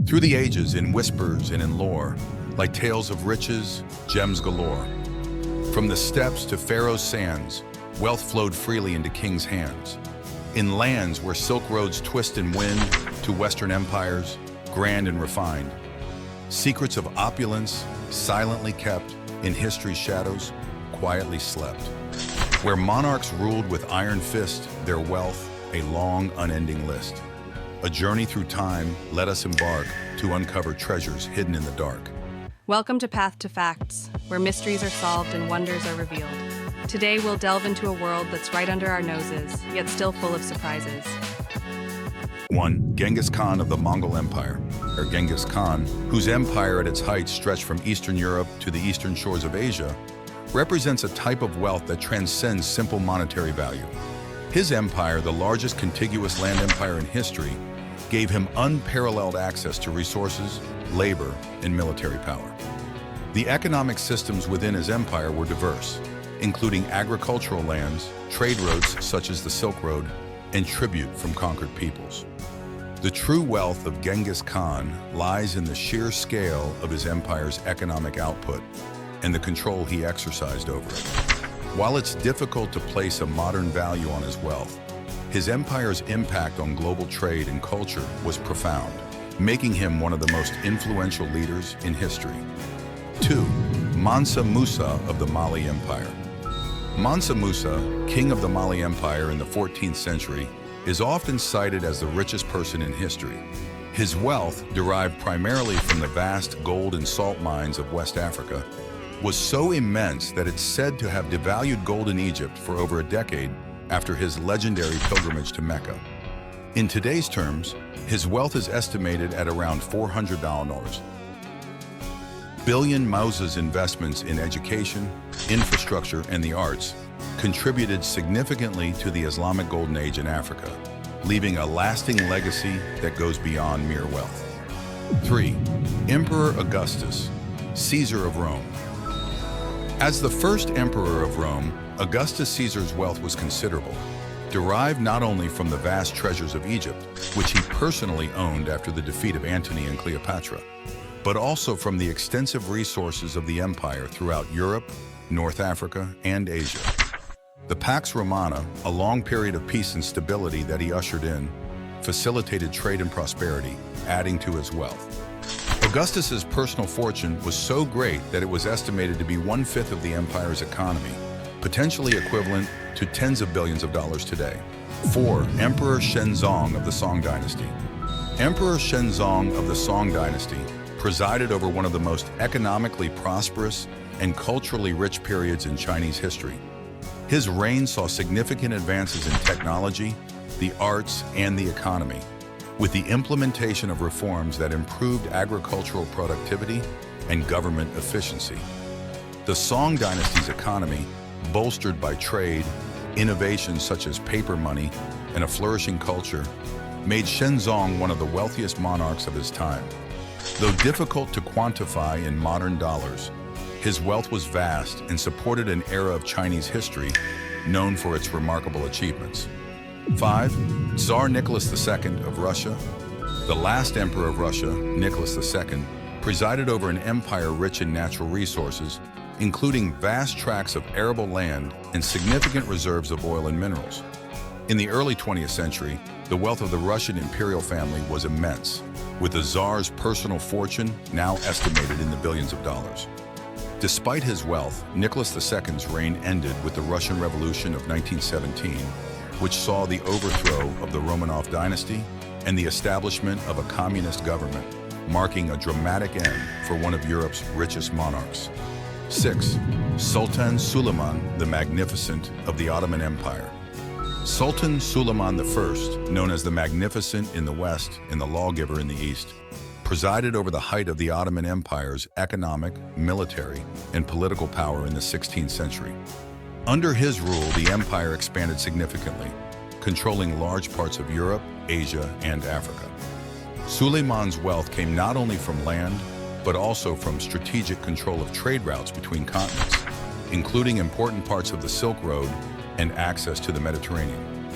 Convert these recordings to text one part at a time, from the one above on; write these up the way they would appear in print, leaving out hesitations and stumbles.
Through the ages, in whispers and in lore, like tales of riches, gems galore. From the steppes to Pharaoh's sands, wealth flowed freely into kings' hands. In lands where silk roads twist and win, to Western empires, grand and refined. Secrets of opulence, silently kept, in history's shadows, quietly slept. Where monarchs ruled with iron fist, their wealth, a long, unending list. A journey through time, let us embark to uncover treasures hidden in the dark. Welcome to Path to Facts, where mysteries are solved and wonders are revealed. Today we'll delve into a world that's right under our noses, yet still full of surprises. 1. Genghis Khan of the Mongol Empire, or Genghis Khan, whose empire at its height stretched from Eastern Europe to the eastern shores of Asia, represents a type of wealth that transcends simple monetary value. His empire, the largest contiguous land empire in history, gave him unparalleled access to resources, labor, and military power. The economic systems within his empire were diverse, including agricultural lands, trade routes such as the Silk Road, and tribute from conquered peoples. The true wealth of Genghis Khan lies in the sheer scale of his empire's economic output and the control he exercised over it. While it's difficult to place a modern value on his wealth, his empire's impact on global trade and culture was profound, making him one of the most influential leaders in history. 2. Mansa Musa of the Mali Empire. Mansa Musa, king of the Mali Empire in the 14th century, is often cited as the richest person in history. His wealth, derived primarily from the vast gold and salt mines of West Africa, was so immense that it's said to have devalued gold in Egypt for over a decade after his legendary pilgrimage to Mecca. In today's terms, his wealth is estimated at around $400 billion. Musa's investments in education, infrastructure, and the arts contributed significantly to the Islamic Golden Age in Africa, leaving a lasting legacy that goes beyond mere wealth. 3. Emperor Augustus, Caesar of Rome. As the first emperor of Rome, Augustus Caesar's wealth was considerable, derived not only from the vast treasures of Egypt, which he personally owned after the defeat of Antony and Cleopatra, but also from the extensive resources of the empire throughout Europe, North Africa, and Asia. The Pax Romana, a long period of peace and stability that he ushered in, facilitated trade and prosperity, adding to his wealth. Augustus's personal fortune was so great that it was estimated to be 1/5 of the empire's economy, potentially equivalent to tens of billions of dollars today. 4. Emperor Shenzong of the Song Dynasty. Emperor Shenzong of the Song Dynasty presided over one of the most economically prosperous and culturally rich periods in Chinese history. His reign saw significant advances in technology, the arts, and the economy, with the implementation of reforms that improved agricultural productivity and government efficiency. The Song Dynasty's economy, bolstered by trade, innovations such as paper money, and a flourishing culture, made Shenzong one of the wealthiest monarchs of his time. Though difficult to quantify in modern dollars, his wealth was vast and supported an era of Chinese history known for its remarkable achievements. 5. Tsar Nicholas II of Russia. The last emperor of Russia, Nicholas II, presided over an empire rich in natural resources, including vast tracts of arable land and significant reserves of oil and minerals. In the early 20th century, the wealth of the Russian imperial family was immense, with the Tsar's personal fortune now estimated in the billions of dollars. Despite his wealth, Nicholas II's reign ended with the Russian Revolution of 1917, which saw the overthrow of the Romanov dynasty and the establishment of a communist government, marking a dramatic end for one of Europe's richest monarchs. 6. Sultan Suleiman the Magnificent of the Ottoman Empire. Sultan Suleiman I, known as the Magnificent in the West and the Lawgiver in the East, presided over the height of the Ottoman Empire's economic, military, and political power in the 16th century. Under his rule, the empire expanded significantly, controlling large parts of Europe, Asia, and Africa. Suleiman's wealth came not only from land, but also from strategic control of trade routes between continents, including important parts of the Silk Road and access to the Mediterranean.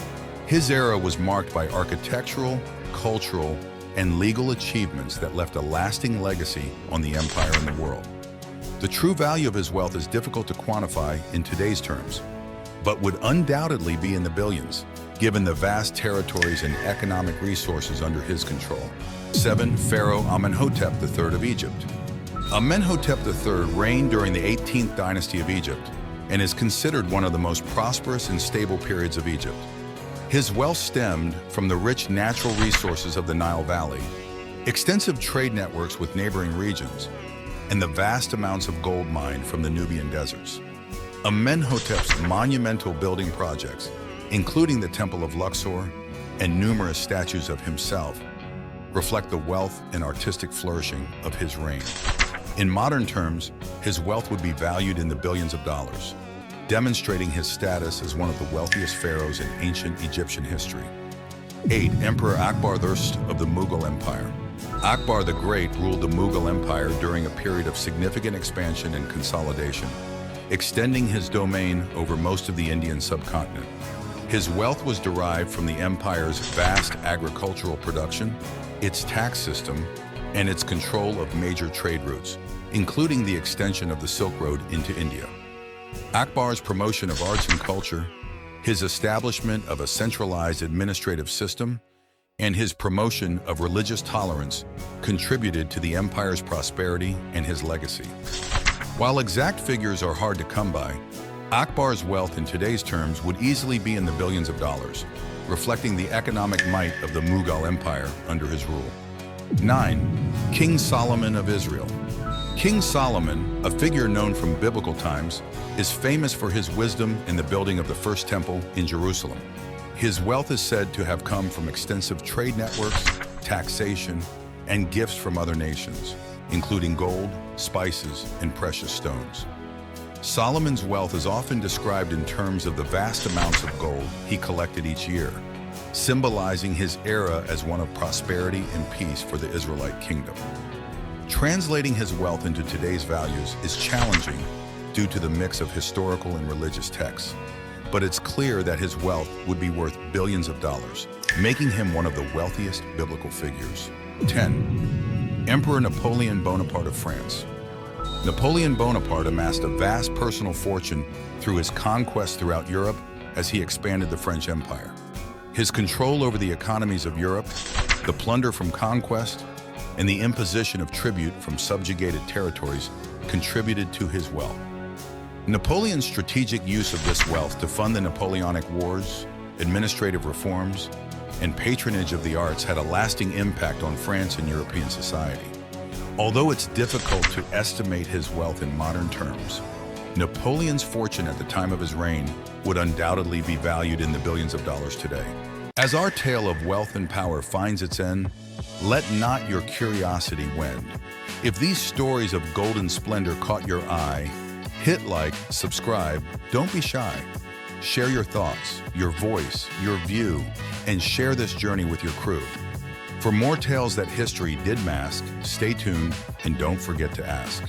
His era was marked by architectural, cultural, and legal achievements that left a lasting legacy on the empire and the world. The true value of his wealth is difficult to quantify in today's terms, but would undoubtedly be in the billions, given the vast territories and economic resources under his control. 7. Pharaoh Amenhotep III of Egypt. Amenhotep III reigned during the 18th dynasty of Egypt and is considered one of the most prosperous and stable periods of Egypt. His wealth stemmed from the rich natural resources of the Nile Valley, extensive trade networks with neighboring regions, and the vast amounts of gold mined from the Nubian deserts. Amenhotep's monumental building projects, including the Temple of Luxor and numerous statues of himself, reflect the wealth and artistic flourishing of his reign. In modern terms, his wealth would be valued in the billions of dollars, demonstrating his status as one of the wealthiest pharaohs in ancient Egyptian history. 8. Emperor Akbar I of the Mughal Empire. Akbar the Great ruled the Mughal Empire during a period of significant expansion and consolidation, extending his domain over most of the Indian subcontinent. His wealth was derived from the empire's vast agricultural production, its tax system, and its control of major trade routes, including the extension of the Silk Road into India. Akbar's promotion of arts and culture, his establishment of a centralized administrative system, and his promotion of religious tolerance contributed to the empire's prosperity and his legacy. While exact figures are hard to come by, Akbar's wealth in today's terms would easily be in the billions of dollars, reflecting the economic might of the Mughal Empire under his rule. 9. King Solomon of Israel. King Solomon, a figure known from biblical times, is famous for his wisdom in the building of the first temple in Jerusalem. His wealth is said to have come from extensive trade networks, taxation, and gifts from other nations, including gold, spices, and precious stones. Solomon's wealth is often described in terms of the vast amounts of gold he collected each year, symbolizing his era as one of prosperity and peace for the Israelite kingdom. Translating his wealth into today's values is challenging due to the mix of historical and religious texts, but it's clear that his wealth would be worth billions of dollars, making him one of the wealthiest biblical figures. 10. Emperor Napoleon Bonaparte of France. Napoleon Bonaparte amassed a vast personal fortune through his conquests throughout Europe as he expanded the French Empire. His control over the economies of Europe, the plunder from conquest, and the imposition of tribute from subjugated territories contributed to his wealth. Napoleon's strategic use of this wealth to fund the Napoleonic Wars, administrative reforms, and patronage of the arts had a lasting impact on France and European society. Although it's difficult to estimate his wealth in modern terms, Napoleon's fortune at the time of his reign would undoubtedly be valued in the billions of dollars today. As our tale of wealth and power finds its end, let not your curiosity wend. If these stories of golden splendor caught your eye, hit like, subscribe, don't be shy. Share your thoughts, your voice, your view, and share this journey with your crew. For more tales that history did mask, stay tuned and don't forget to ask.